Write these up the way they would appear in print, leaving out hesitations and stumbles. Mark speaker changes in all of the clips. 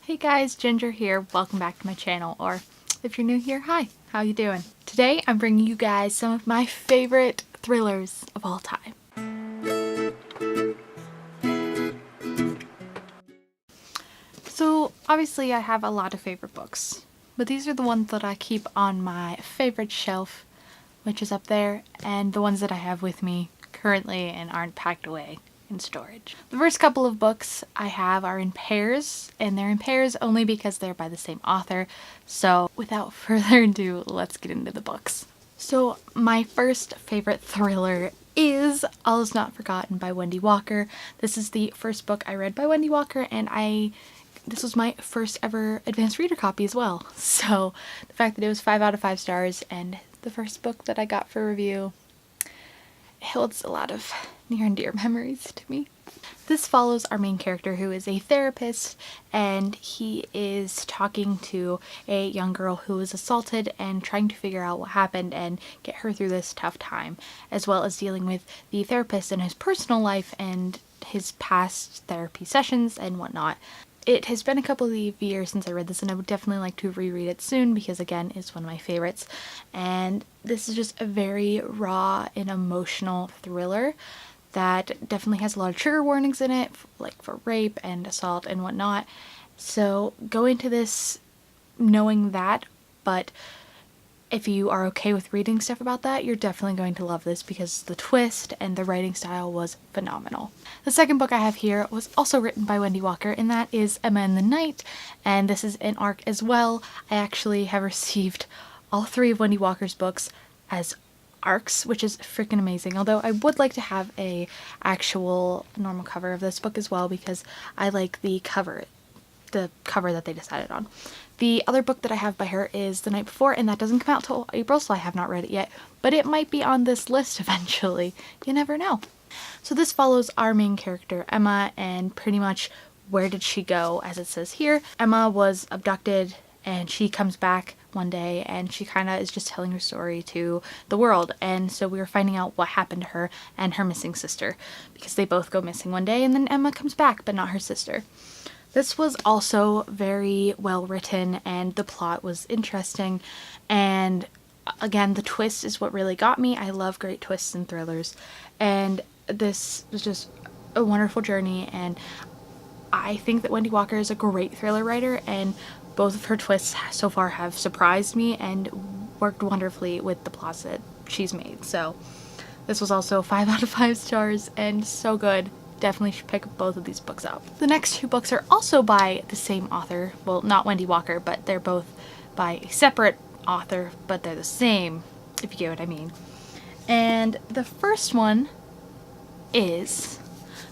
Speaker 1: Hey guys, Ginger here. Welcome back to my channel, or if you're new here, hi, how you doing? Today I'm bringing you guys some of my favorite thrillers of all time. So obviously I have a lot of favorite books, but these are the ones that I keep on my favorite shelf, which is up there, and the ones that I have with me currently and aren't packed away in storage. The first couple of books I have are in pairs, and they're in pairs only because they're by the same author. So without further ado, let's get into the books. So my first favorite thriller is All Is Not Forgotten by Wendy Walker. This is the first book I read by Wendy Walker, and this was my first ever advanced reader copy as well. So the fact that it was 5 out of 5 stars and the first book that I got for review, it holds a lot of near and dear memories to me. This follows our main character, who is a therapist, and he is talking to a young girl who was assaulted and trying to figure out what happened and get her through this tough time, as well as dealing with the therapist and his personal life and his past therapy sessions and whatnot. It has been a couple of years since I read this, and I would definitely like to reread it soon because, again, it's one of my favorites. And this is just a very raw and emotional thriller that definitely has a lot of trigger warnings in it, like for rape and assault and whatnot. So go into this knowing that, but if you are okay with reading stuff about that, you're definitely going to love this because the twist and the writing style was phenomenal. The second book I have here was also written by Wendy Walker, and that is Emma and the Night, and this is an ARC as well. I actually have received all 3 of Wendy Walker's books as ARCs, which is freaking amazing. Although I would like to have a actual normal cover of this book as well because I like the cover that they decided on. The other book that I have by her is The Night Before, and that doesn't come out till April, so I have not read it yet, but it might be on this list eventually. You never know. So this follows our main character, Emma, and pretty much where did she go, as it says here. Emma was abducted, and she comes back one day, and she kind of is just telling her story to the world, and so we were finding out what happened to her and her missing sister, because they both go missing one day, and then Emma comes back, but not her sister. This was also very well written, and the plot was interesting, and again, the twist is what really got me. I love great twists in thrillers, and this was just a wonderful journey, and I think that Wendy Walker is a great thriller writer, and both of her twists so far have surprised me and worked wonderfully with the plots that she's made. So this was also 5 out of 5 stars and so good. Definitely should pick both of these books up. The next 2 books are also by the same author. Well, not Wendy Walker, but they're both by a separate author, but they're the same, if you get what I mean. And the first one is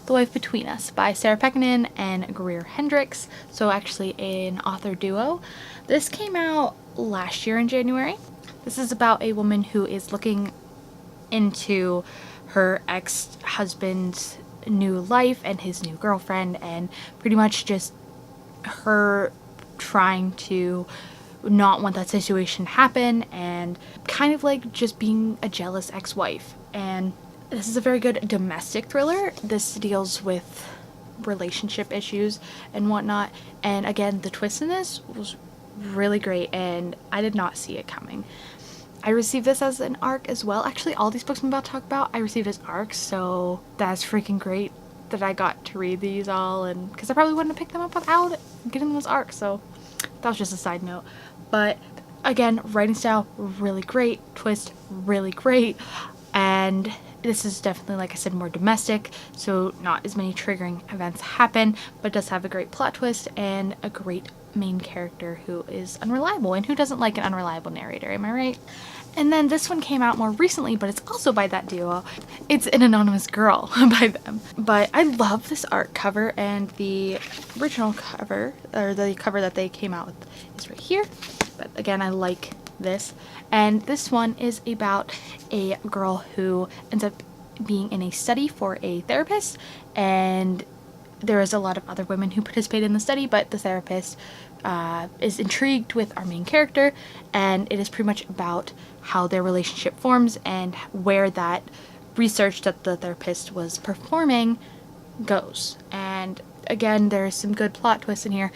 Speaker 1: The Wife Between Us by Sarah Pekkanen and Greer Hendricks, so actually an author duo. This came out last year in January. This is about a woman who is looking into her ex-husband's new life and his new girlfriend, and pretty much just her trying to not want that situation to happen, and kind of like just being a jealous ex-wife. And this is a very good domestic thriller. This deals with relationship issues and whatnot, and again, the twist in this was really great, and I did not see it coming. I received this as an ARC as well. Actually, all these books I'm about to talk about, I received as ARCs, so that's freaking great that I got to read these all, and because I probably wouldn't have picked them up without getting them as ARCs, so that was just a side note. But again, writing style, really great. Twist, really great. And this is definitely, like I said, more domestic, so not as many triggering events happen, but does have a great plot twist and a great main character who is unreliable, and who doesn't like an unreliable narrator, am I right? And then this one came out more recently, but it's also by that duo. It's An Anonymous Girl by them. But I love this art cover, and the original cover, or the cover that they came out with, is right here. But again, I like this. And this one is about a girl who ends up being in a study for a therapist, and there is a lot of other women who participate in the study, but the therapist is intrigued with our main character, and it is pretty much about how their relationship forms and where that research that the therapist was performing goes. And again, there's some good plot twists in here.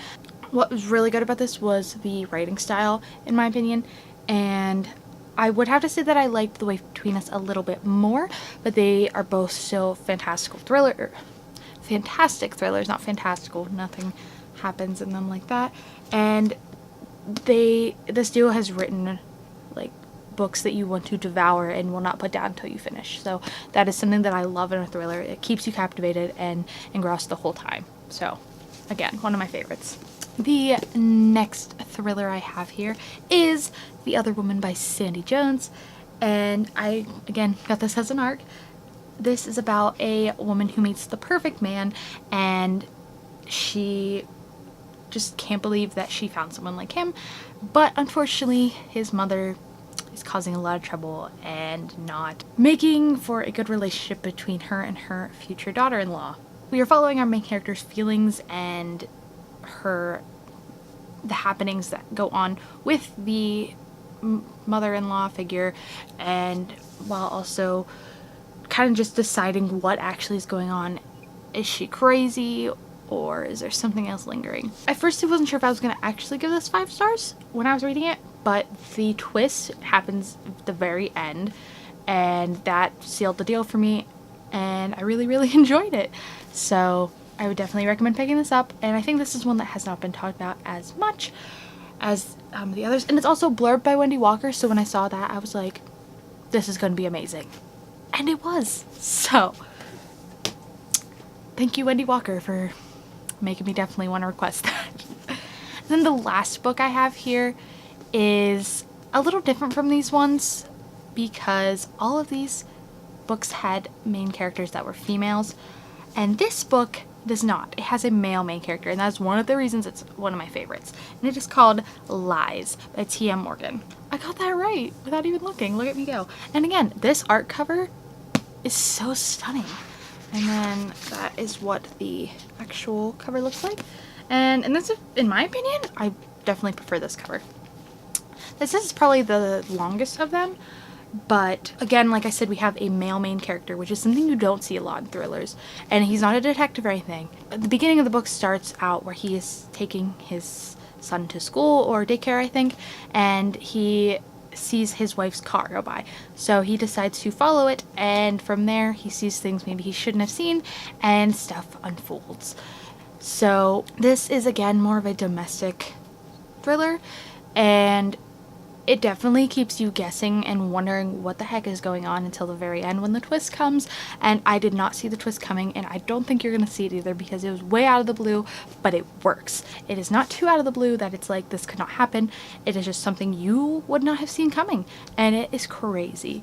Speaker 1: What was really good about this was the writing style, in my opinion, and I would have to say that I liked The Way Between Us a little bit more, but they are both still fantastic thrillers, not fantastical. Nothing happens in them like that. And this duo has written like books that you want to devour and will not put down until you finish. So that is something that I love in a thriller. It keeps you captivated and engrossed the whole time. So again, one of my favorites. The next thriller I have here is The Other Woman by Sandy Jones, and I again got this as an ARC. This is about a woman who meets the perfect man, and she just can't believe that she found someone like him, but unfortunately his mother is causing a lot of trouble and not making for a good relationship between her and her future daughter-in-law. We are following our main character's feelings and the happenings that go on with the mother-in-law figure, and while also kind of just deciding what actually is going on. Is she crazy, or is there something else lingering? At first I wasn't sure if I was going to actually give this 5 stars when I was reading it, but the twist happens at the very end, and that sealed the deal for me, and I really enjoyed it. So I would definitely recommend picking this up, and I think this is one that has not been talked about as much as the others. And it's also blurbed by Wendy Walker, so when I saw that I was like, this is going to be amazing. And it was. So thank you, Wendy Walker, for making me definitely want to request that. And then the last book I have here is a little different from these ones because all of these books had main characters that were females, and this book does not. It has a male main character, and that's one of the reasons it's one of my favorites. And it is called Lies by T.M. Morgan. I got that right without even looking. Look at me go. And again, this art cover is so stunning. And then that is what the actual cover looks like. And this, in my opinion, I definitely prefer this cover. This is probably the longest of them. But again, like I said, we have a male main character, which is something you don't see a lot in thrillers. And he's not a detective or anything. At the beginning of the book starts out where he is taking his son to school or daycare, I think, and he sees his wife's car go by. So he decides to follow it, and from there he sees things maybe he shouldn't have seen, and stuff unfolds. So this is again more of a domestic thriller, and it definitely keeps you guessing and wondering what the heck is going on until the very end when the twist comes. And I did not see the twist coming, and I don't think you're gonna see it either because it was way out of the blue, but it works. It is not too out of the blue that it's like this could not happen. It is just something you would not have seen coming, and it is crazy.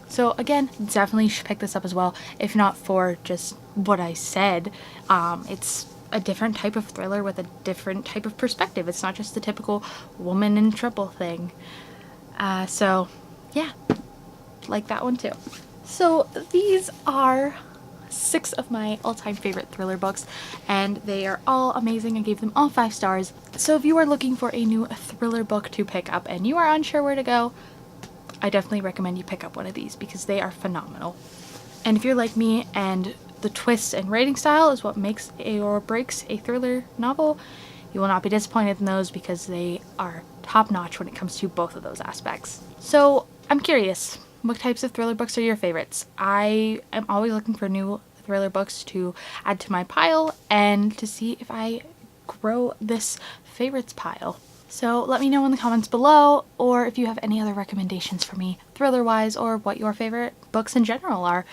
Speaker 1: So again, definitely should pick this up as well, if not for just what I said. It's a different type of thriller with a different type of perspective. It's not just the typical woman in trouble thing. So yeah, like that one too. So these are 6 of my all-time favorite thriller books, and they are all amazing. I gave them all 5 stars. So if you are looking for a new thriller book to pick up and you are unsure where to go, I definitely recommend you pick up one of these because they are phenomenal. And if you're like me and the twist and writing style is what makes or breaks a thriller novel, you will not be disappointed in those because they are top-notch when it comes to both of those aspects. So I'm curious, what types of thriller books are your favorites? I am always looking for new thriller books to add to my pile and to see if I grow this favorites pile. So let me know in the comments below, or if you have any other recommendations for me thriller-wise, or what your favorite books in general are.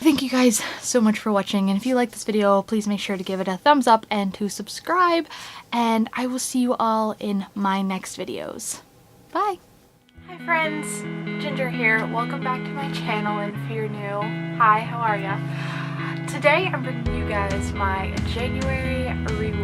Speaker 1: Thank you guys so much for watching, and if you like this video, please make sure to give it a thumbs up and to subscribe, and I will see you all in my next videos. Bye! Hi friends, Ginger here. Welcome back to my channel, and if you're new, hi, how are ya? Today I'm bringing you guys my January read.